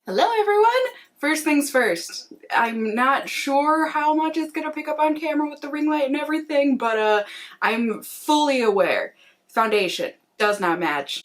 Hello everyone! First things first, I'm not sure how much it's gonna pick up on camera with the ring light and everything, but I'm fully aware. Foundation does not match.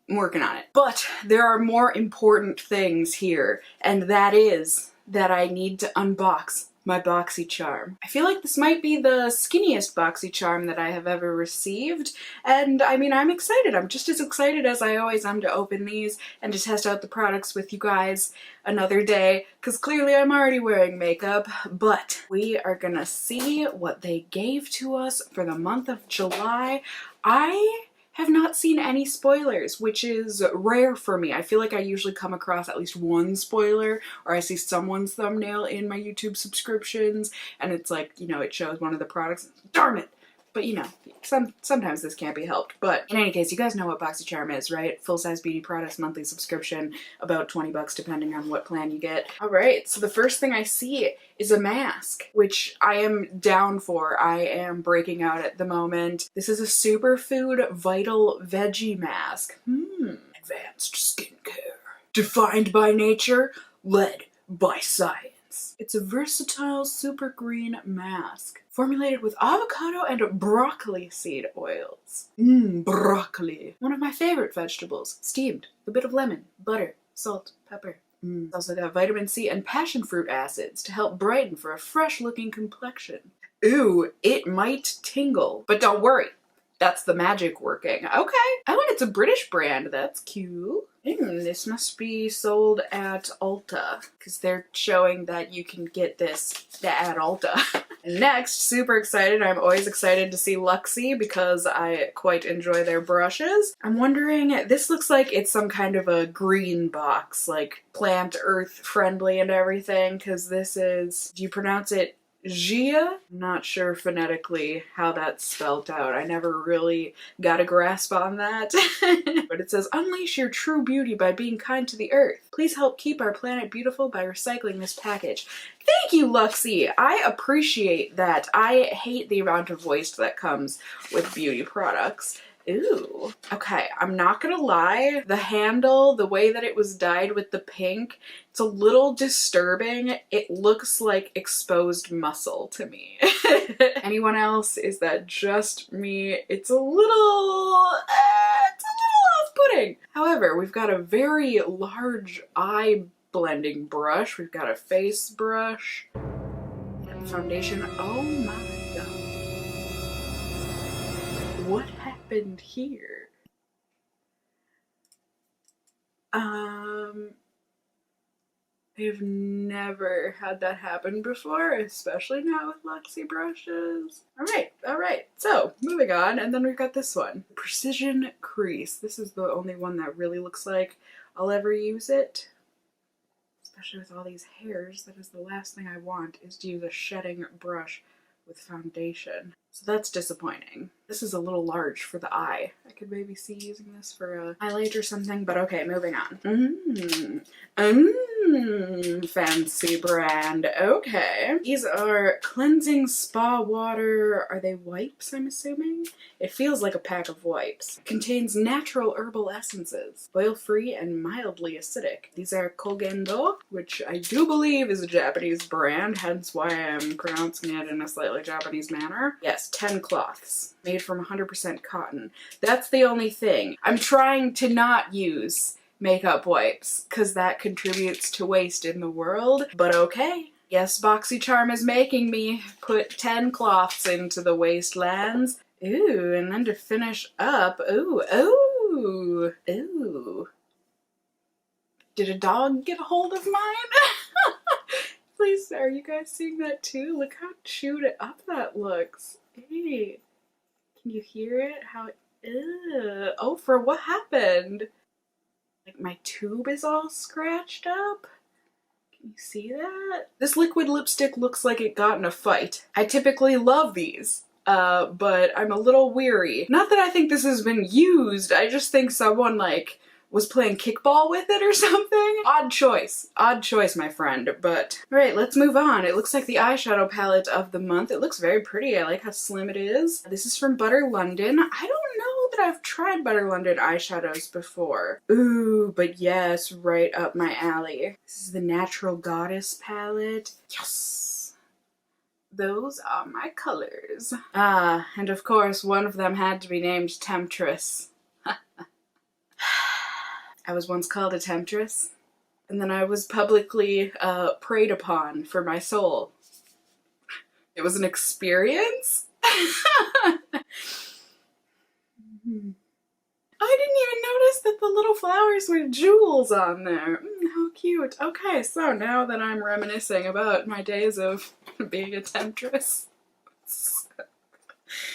I'm working on it. But there are more important things here, and that is that I need to unbox my Boxycharm. I feel like this might be the skinniest Boxycharm that I have ever received, and I mean, I'm excited. I'm just as excited as I always am to open these and to test out the products with you guys another day, because clearly I'm already wearing makeup, but we are gonna see what they gave to us for the month of July. I have not seen any spoilers, which is rare for me. I feel like I usually come across at least one spoiler, or I see someone's thumbnail in my YouTube subscriptions, and it's like, you know, it shows one of the products. Darn it! But you know, sometimes this can't be helped. But in any case, you guys know what Boxycharm is, right? Full-size beauty products, monthly subscription, about 20 bucks depending on what plan you get. Alright, so the first thing I see is a mask, which I am down for. I am breaking out at the moment. This is a superfood vital veggie mask. Advanced skincare. Defined by nature, led by science. It's a versatile super green mask formulated with avocado and broccoli seed oils. Broccoli. One of my favorite vegetables. Steamed. A bit of lemon, butter, salt, pepper. It's also got vitamin C and passion fruit acids to help brighten for a fresh looking complexion. Ooh, it might tingle. But don't worry. That's the magic working. Okay. Oh, and it's a British brand. That's cute. This must be sold at Ulta, because they're showing that you can get this at Ulta. And next, super excited. I'm always excited to see Luxie because I quite enjoy their brushes. I'm wondering, this looks like it's some kind of a green box, like plant earth friendly and everything, because this is, do you pronounce it Gia? I'm not sure phonetically how that's spelled out. I never really got a grasp on that. But it says, unleash your true beauty by being kind to the earth. Please help keep our planet beautiful by recycling this package. Thank you, Luxie! I appreciate that. I hate the amount of waste that comes with beauty products. Ooh. Okay, I'm not gonna lie. The handle, the way that it was dyed with the pink, it's a little disturbing. It looks like exposed muscle to me. Anyone else? Is that just me? It's a little off-putting. However, we've got a very large eye blending brush. We've got a face brush and foundation. Oh my god. What happened here? I've never had that happen before, especially not with Luxie brushes. Alright, so moving on, and then we've got this one. Precision Crease. This is the only one that really looks like I'll ever use it. Especially with all these hairs, that is the last thing I want, is to use a shedding brush with foundation. So that's disappointing. This is a little large for the eye. I could maybe see using this for a highlight or something, but okay, moving on. Fancy brand. Okay. These are cleansing spa water. Are they wipes, I'm assuming? It feels like a pack of wipes. Contains natural herbal essences. Oil-free and mildly acidic. These are Kogendo, which I do believe is a Japanese brand, hence why I'm pronouncing it in a slightly Japanese manner. Yes, 10 cloths. Made from 100% cotton. That's the only thing. I'm trying to not use makeup wipes, because that contributes to waste in the world, but okay. Yes, Boxycharm is making me put 10 cloths into the wastelands. Ooh, and then to finish up, ooh. Did a dog get a hold of mine? Please, are you guys seeing that too? Look how chewed up that looks. Hey, can you hear it? How, ew. Oh, for what happened? Like my tube is all scratched up. Can you see that? This liquid lipstick looks like it got in a fight. I typically love these, but I'm a little weary. Not that I think this has been used, I just think someone like was playing kickball with it or something. Odd choice, my friend, but all right, let's move on. It looks like the eyeshadow palette of the month. It looks very pretty. I like how slim it is. This is from Butter London. I don't know that I've tried Butter London eyeshadows before. Ooh, but yes, right up my alley. This is the Natural Goddess palette. Yes! Those are my colors. Ah, and of course one of them had to be named Temptress. I was once called a temptress, and then I was publicly preyed upon for my soul. It was an experience? I didn't even notice that the little flowers were jewels on there. How cute. Okay, so now that I'm reminiscing about my days of being a temptress.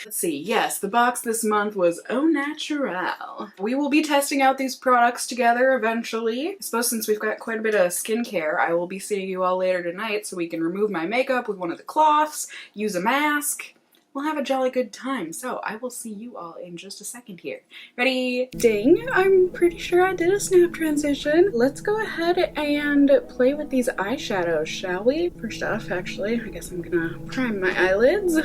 Let's see, yes, the box this month was Au Naturel. We will be testing out these products together eventually. I suppose since we've got quite a bit of skincare, I will be seeing you all later tonight so we can remove my makeup with one of the cloths, use a mask. We'll have a jolly good time, so I will see you all in just a second here. Ready? Ding! I'm pretty sure I did a snap transition. Let's go ahead and play with these eyeshadows, shall we? First off, actually, I guess I'm gonna prime my eyelids.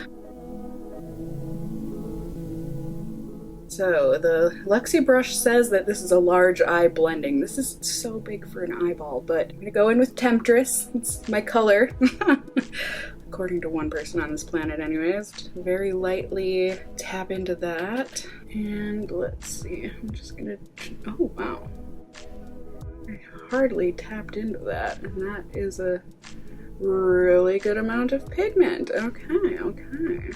So the Luxie brush says that this is a large eye blending. This is so big for an eyeball, but I'm gonna go in with Temptress. It's my color. According to one person on this planet anyways. Just very lightly tap into that. And let's see, I'm just gonna, oh wow. I hardly tapped into that, and that is a really good amount of pigment. Okay, okay.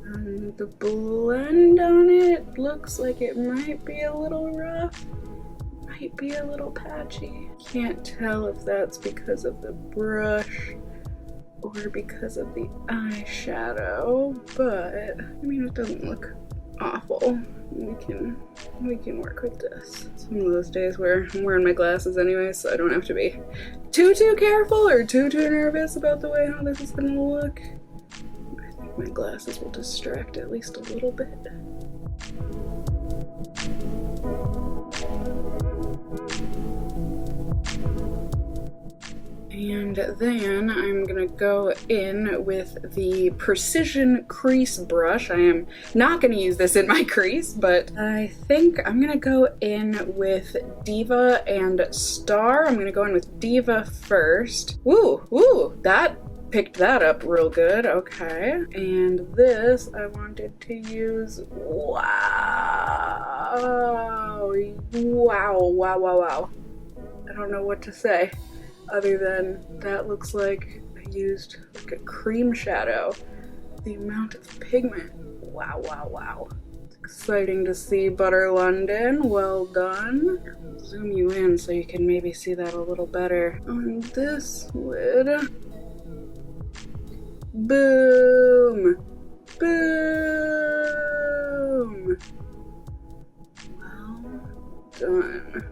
And the blend on it looks like it might be a little rough, might be a little patchy. Can't tell if that's because of the brush or because of the eyeshadow, but I mean, it doesn't look awful. We can work with this. It's one of those days where I'm wearing my glasses anyway, so I don't have to be too careful or too nervous about the way how this is gonna look. My glasses will distract at least a little bit. And then I'm gonna go in with the Precision Crease brush. I am not gonna use this in my crease, but I think I'm gonna go in with Diva and Star. I'm gonna go in with Diva first. Ooh, that picked that up real good. Okay, and this I wanted to use. Wow. I don't know what to say other than that looks like I used like a cream shadow. The amount of pigment. Wow. It's exciting to see Butter London. Well done. I'll zoom you in so you can maybe see that a little better on this lid. Boom! Boom! Well done.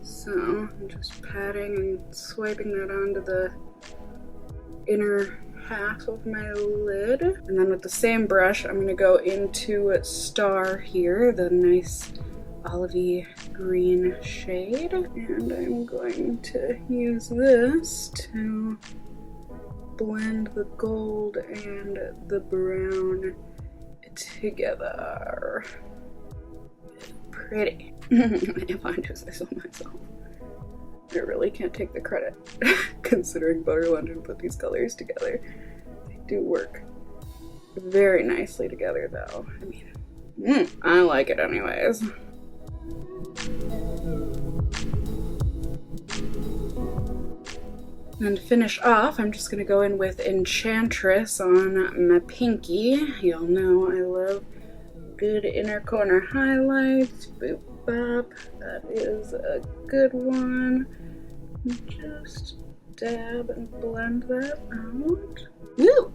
So I'm just patting and swiping that onto the inner half of my lid. And then with the same brush, I'm gonna go into Star here, the nice olivey green shade. And I'm going to use this to blend the gold and the brown together. Pretty. If I do say so myself. I really can't take the credit, considering Butter London put these colors together. They do work very nicely together though. I mean, I like it anyways. And to finish off, I'm just gonna go in with Enchantress on my pinky. Y'all know I love good inner corner highlights. Boop bop. That is a good one. Just dab and blend that out. Woo!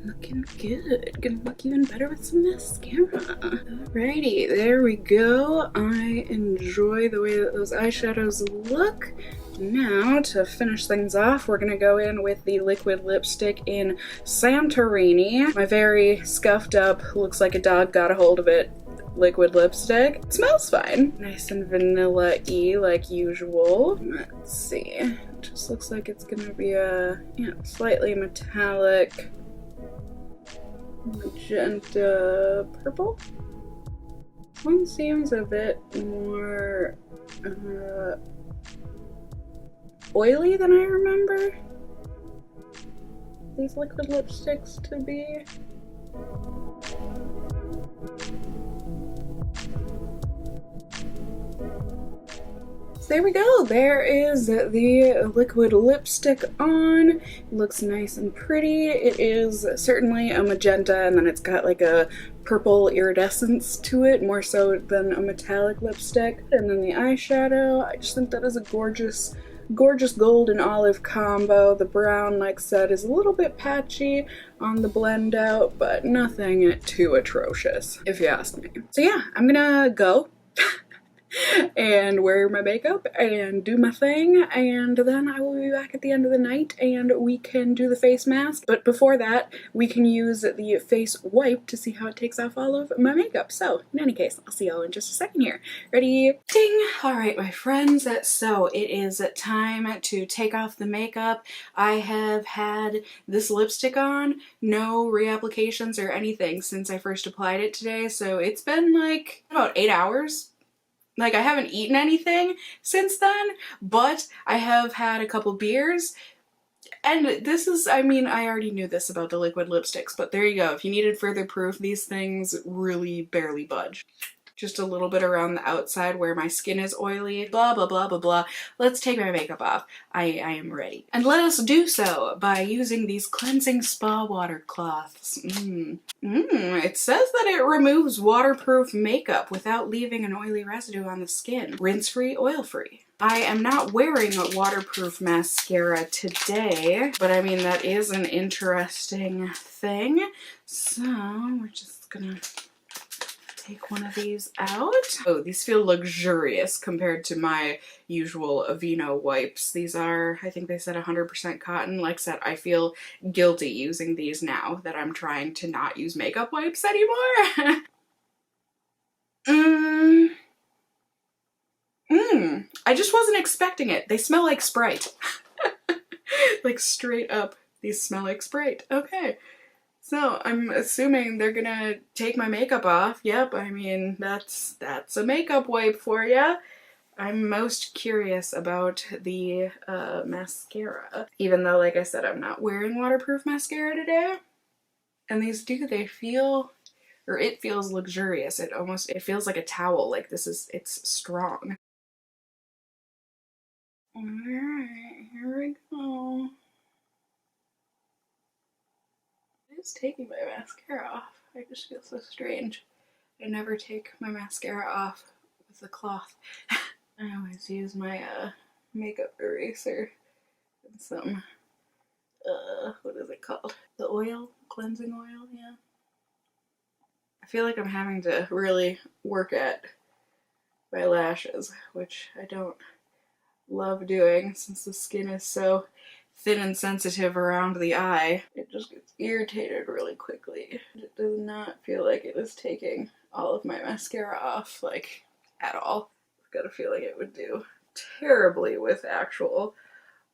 Looking good. Gonna look even better with some mascara. Alrighty, there we go. I enjoy the way that those eyeshadows look. Now, to finish things off, we're gonna go in with the liquid lipstick in Santorini. My very scuffed up, looks like a dog got a hold of it, liquid lipstick. It smells fine. Nice and vanilla-y like usual. Let's see. It just looks like it's gonna be a slightly metallic magenta purple. One seems a bit more oily than I remember these liquid lipsticks to be. So there we go. There is the liquid lipstick on. It looks nice and pretty. It is certainly a magenta, and then it's got like a purple iridescence to it, more so than a metallic lipstick. And then the eyeshadow, I just think that is a gorgeous gold and olive combo. The brown, like I said, is a little bit patchy on the blend out, but nothing too atrocious, if you ask me. So yeah, I'm gonna go and wear my makeup and do my thing, and then I will be back at the end of the night and we can do the face mask. But before that, we can use the face wipe to see how it takes off all of my makeup. So in any case, I'll see y'all in just a second here. Ready? Ding! Alright, my friends, so it is time to take off the makeup. I have had this lipstick on, no reapplications or anything since I first applied it today, so it's been like about 8 hours. Like, I haven't eaten anything since then, but I have had a couple beers, and this is, I mean, I already knew this about the liquid lipsticks, but there you go. If you needed further proof, these things really barely budge. Just a little bit around the outside where my skin is oily, blah, blah, blah, blah, blah. Let's take my makeup off. I am ready. And let us do so by using these cleansing spa water cloths. It says that it removes waterproof makeup without leaving an oily residue on the skin. Rinse-free, oil-free. I am not wearing a waterproof mascara today, but I mean, that is an interesting thing. So we're just gonna take one of these out. Oh, these feel luxurious compared to my usual Aveeno wipes. These are, I think they said 100% cotton. Like I said, I feel guilty using these now that I'm trying to not use makeup wipes anymore. I just wasn't expecting it. They smell like Sprite. Like straight up, these smell like Sprite. Okay. So I'm assuming they're gonna take my makeup off. Yep, I mean, that's a makeup wipe for ya. I'm most curious about the mascara. Even though, like I said, I'm not wearing waterproof mascara today. And these they feel, or it feels luxurious. It feels like a towel. Like it's strong. Alright, here we go. It's taking my mascara off. I just feel so strange. I never take my mascara off with a cloth. I always use my makeup eraser and some, what is it called? The oil? Cleansing oil? Yeah. I feel like I'm having to really work at my lashes, which I don't love doing since the skin is so thin and sensitive around the eye. It just gets irritated really quickly. It does not feel like it is taking all of my mascara off, like, at all. I've got a feeling it would do terribly with actual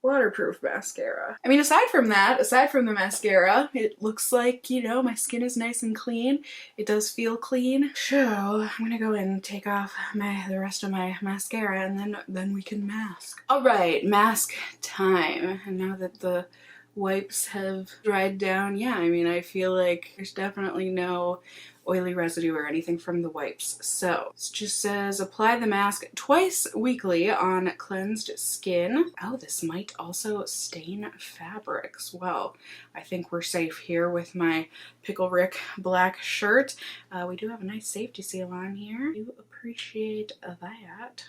waterproof mascara. I mean, aside from the mascara, it looks like, you know, my skin is nice and clean. It does feel clean. So I'm gonna go and take off the rest of my mascara, and then we can mask. All right, mask time. And now that the wipes have dried down, yeah, I mean, I feel like there's definitely no oily residue or anything from the wipes. So it just says apply the mask twice weekly on cleansed skin. Oh, this might also stain fabrics. Well, I think we're safe here with my Pickle Rick black shirt. We do have a nice safety seal on here. I do appreciate that.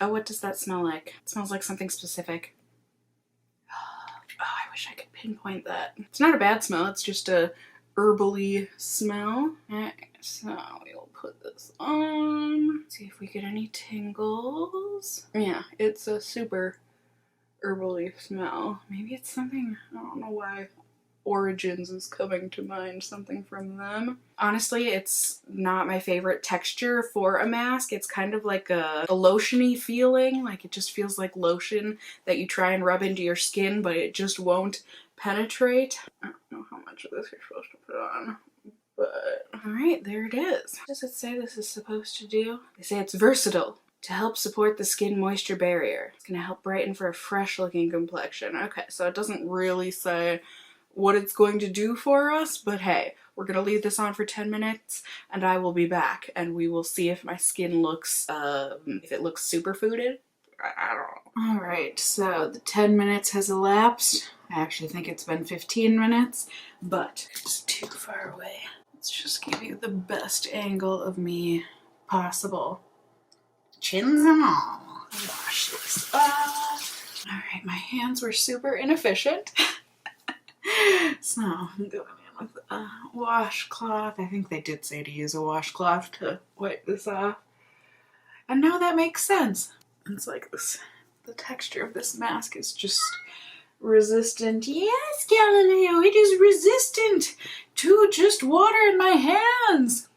Oh, what does that smell like? It smells like something specific. Oh, I wish I could pinpoint that. It's not a bad smell, it's just a herbally smell. Alright, so we'll put this on. See if we get any tingles. Yeah, it's a super herbally smell. Maybe it's something, I don't know why Origins is coming to mind, something from them. Honestly, it's not my favorite texture for a mask. It's kind of like a lotion-y feeling, like it just feels like lotion that you try and rub into your skin, but it just won't penetrate. I don't know how much of this you're supposed to put on, But, alright, there it is. What does it say this is supposed to do? They say it's versatile to help support the skin moisture barrier. It's gonna help brighten for a fresh looking complexion. Okay, so it doesn't really say what it's going to do for us, but hey, we're gonna leave this on for 10 minutes and I will be back and we will see if my skin looks, if it looks superfooded. I don't know. Alright, so the 10 minutes has elapsed. I actually think it's been 15 minutes, but it's too far away. Let's just give you the best angle of me possible. Chins and all. Wash this off. Alright, my hands were super inefficient. So I'm going in with a washcloth. I think they did say to use a washcloth to wipe this off. And now that makes sense. It's like this, the texture of this mask is just resistant. Yes, Galileo, it is resistant to just water in my hands.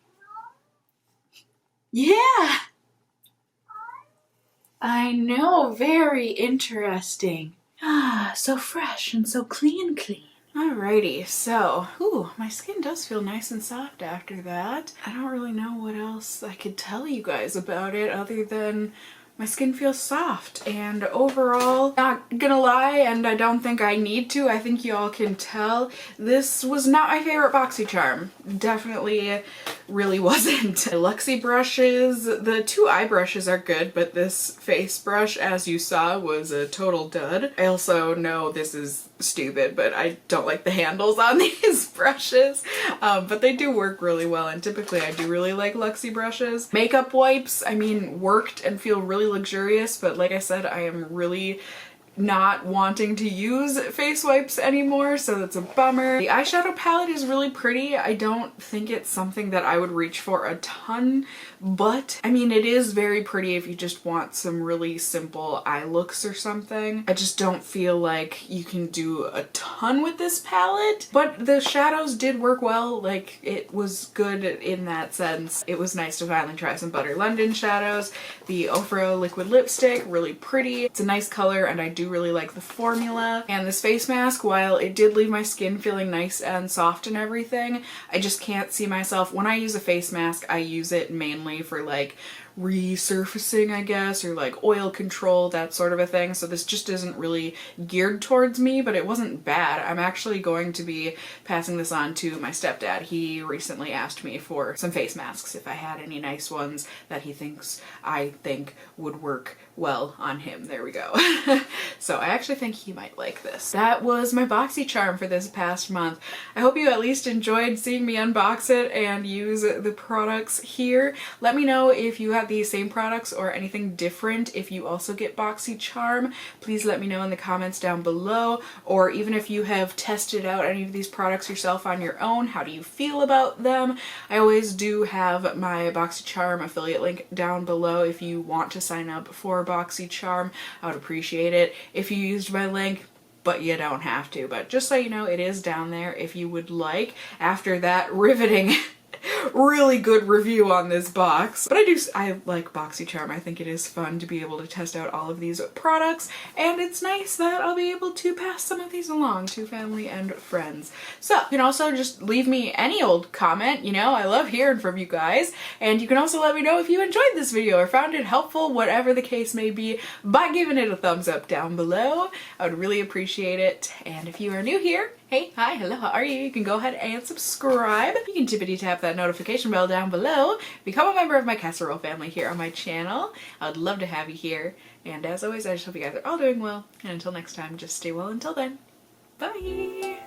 Yeah. I know, very interesting. Ah, so fresh and so clean. Alrighty, so, ooh, my skin does feel nice and soft after that. I don't really know what else I could tell you guys about it other than my skin feels soft, and overall, not gonna lie, and I don't think I need to, I think y'all can tell, this was not my favorite Boxycharm. Definitely really wasn't. The Luxie brushes, the two eye brushes are good, but this face brush, as you saw, was a total dud. I also know this is stupid, but I don't like the handles on these brushes, but they do work really well, and typically I do really like Luxie brushes. Makeup wipes, I mean, worked and feel really luxurious, but like I said, I am really not wanting to use face wipes anymore, so that's a bummer. The eyeshadow palette is really pretty. I don't think it's something that I would reach for a ton, but I mean, it is very pretty if you just want some really simple eye looks or something. I just don't feel like you can do a ton with this palette, but the shadows did work well. Like, it was good in that sense. It was nice to finally try some Butter London shadows. The Ofra liquid lipstick, really pretty. It's a nice color and I do really like the formula. And this face mask, while it did leave my skin feeling nice and soft and everything, I just can't see myself, when I use a face mask, I use it mainly for like resurfacing, I guess, or like oil control, that sort of a thing. So this just isn't really geared towards me, but it wasn't bad. I'm actually going to be passing this on to my stepdad. He recently asked me for some face masks if I had any nice ones that he thinks I think would work well on him. There we go. So I actually think he might like this. That was my Boxycharm for this past month. I hope you at least enjoyed seeing me unbox it and use the products here. Let me know if you have these same products or anything different. If you also get Boxycharm, please let me know in the comments down below, or even if you have tested out any of these products yourself on your own, how do you feel about them? I always do have my Boxycharm affiliate link down below if you want to sign up for Boxycharm. I would appreciate it if you used my link, but you don't have to. But just so you know, it is down there if you would like, after that riveting really good review on this box. But I like Boxycharm. I think it is fun to be able to test out all of these products, and it's nice that I'll be able to pass some of these along to family and friends. So you can also just leave me any old comment, you know, I love hearing from you guys, and you can also let me know if you enjoyed this video or found it helpful, whatever the case may be, by giving it a thumbs up down below. I would really appreciate it. And if you are new here, hey, hi, hello, how are you? You can go ahead and subscribe. You can tippity tap that notification bell down below. Become a member of my casserole family here on my channel. I would love to have you here. And as always, I just hope you guys are all doing well. And until next time, just stay well until then. Bye!